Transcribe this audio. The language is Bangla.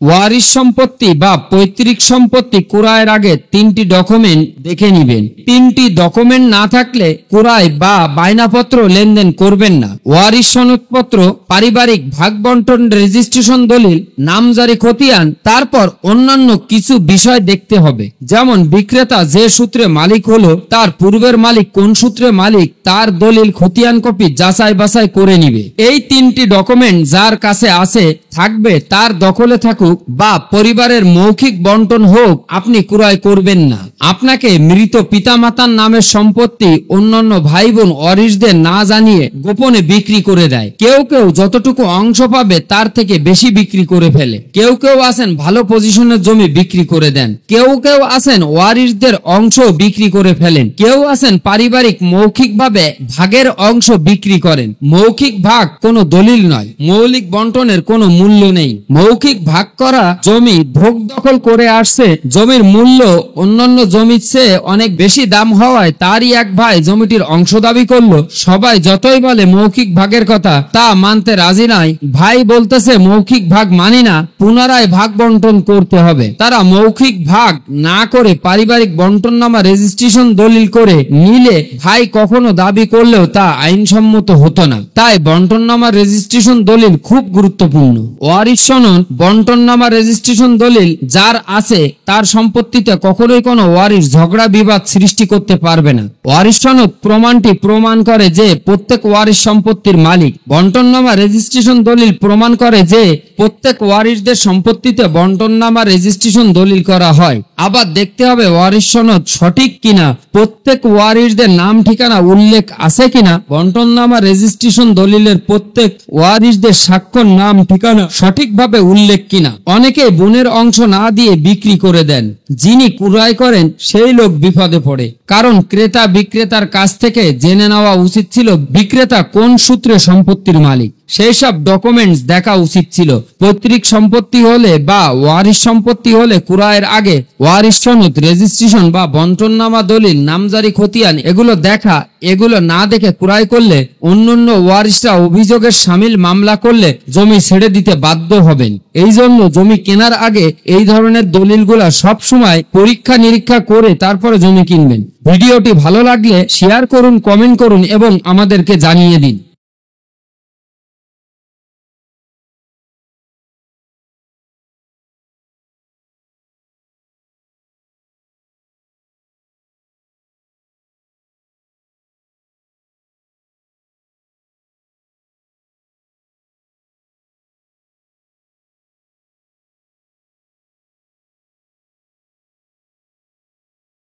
ওয়ারিশ সম্পত্তি বা পৈতৃক সম্পত্তি ক্রয়ের আগে তিনটি ডকুমেন্ট দেখে নেবেন। তিনটি ডকুমেন্ট না থাকলে ক্রয় বা বায়নাপত্র লেনদেন করবেন না। ওয়ারিশ সনদপত্র, পারিবারিক ভাগ বন্টন রেজিস্ট্রেশন দলিল, নামজারি খতিয়ান, তারপর অন্যান্য কিছু বিষয় দেখতে হবে। যেমন বিক্রেতা যে সূত্রে মালিক হলো তার পূর্বের মালিক কোন সূত্রে মালিক তার দলিল খতিয়ান কপি যাচাই বাছাই করে নিবে। এই তিনটি ডকুমেন্ট যার কাছে আছে থাকবে তার দখলে থাকুক বা পরিবারের মৌখিক বন্টন হোক, আপনি ক্রয় করবেন না। আপনাকে মৃত পিতামাতার নামের সম্পত্তি অন্যান্য ভাই বোন ওয়ারিশদের না জানিয়ে গোপনে বিক্রি করে দেয়। কেউ কেউ যতটুকু অংশ পাবে তার থেকে বেশি বিক্রি করে ফেলে। কেউ কেউ আছেন ভালো পজিশনের জমি বিক্রি করে দেন। কেউ কেউ আছেন ওয়ারিশদের অংশ বিক্রি করে ফেলেন। কেউ আছেন পারিবারিক মৌখিকভাবে ভাগের অংশ বিক্রি করেন। মৌখিক ভাগ কোনো দলিল নয়, মৌলিক বন্টনের কোনো মূল্য নেই। মৌখিক ভাগ করা জমি ভোগ দখল করে আসছে, জমির মূল্য অন্যান্য জমির চেয়ে অনেক বেশি দাম হওয়ায় তারই এক ভাই জমিটির অংশ দাবি করলো। সবাই যতই বলে মৌখিক ভাগের কথা তা মানতে রাজি নাই। ভাই বলতেছে মৌখিক ভাগ মানি না, পুনরায় ভাগ বন্টন করতে হবে। তারা মৌখিক ভাগ না করে পারিবারিক বন্টননামা রেজিস্ট্রেশন দলিল করে নিলে ভাই কখনো দাবি করলেও তা আইনসম্মত হতো না। তাই বন্টননামা রেজিস্ট্রেশন দলিল খুব গুরুত্বপূর্ণ। ওয়ারিশ সনদ, বন্টননামা রেজিস্ট্রেশন দলিল যার আছে তার সম্পত্তিতে কখনোই কোনো ওয়ারিশ ঝগড়া বিবাদ সৃষ্টি করতে পারবে না। ওয়ারিশ সনদ প্রমাণটি প্রমাণ করে যে প্রত্যেক ওয়ারিশ সম্পত্তির মালিক। বন্টননামা রেজিস্ট্রেশন দলিল প্রমাণ করে যে প্রত্যেক ওয়ারিশদের সম্পত্তিতে বন্টননামা রেজিস্ট্রেশন দলিল করা হয়। আবার দেখতে হবে ওয়ারিশ সনদ সঠিক কিনা, প্রত্যেক ওয়ারিশদের নাম ঠিকানা উল্লেখ আছে কিনা, বন্টননামা রেজিস্ট্রেশন দলিলের প্রত্যেক ওয়ারিশদের স্বাক্ষর নাম ঠিকানা সঠিকভাবে উল্লেখ কিনা। অনেকে বোনের অংশ না দিয়ে বিক্রি করে দেন। যিনি ক্রয় করেন সেই লোক বিপদে পড়ে, কারণ ক্রেতা বিক্রেতার কাছ থেকে জেনে নেওয়া উচিত ছিল বিক্রেতা কোন সূত্রে সম্পত্তির মালিক। সেই সব ডকুমেন্টস দেখা উচিত ছিল। পৈতৃক সম্পত্তি হলে বা ওয়ারিশ সম্পত্তি হলে ক্রয়ের আগে ওয়ারিশ সনদ, রেজিস্ট্রেশন বা বন্টননামা দলিল, নামজারি খতিয়ান এগুলো দেখা। এগুলো না দেখে ক্রয় করলে অন্যান্য ওয়ারিশরা অভিযোগের সামিল মামলা করলে জমি ছেড়ে দিতে বাধ্য হবেন। এই জন্য জমি কেনার আগে এই ধরনের দলিলগুলা সব সময় পরীক্ষা নিরীক্ষা করে তারপরে জমি কিনবেন। ভিডিওটি ভালো লাগলে শেয়ার করুন, কমেন্ট করুন এবং আমাদেরকে জানিয়ে দিন।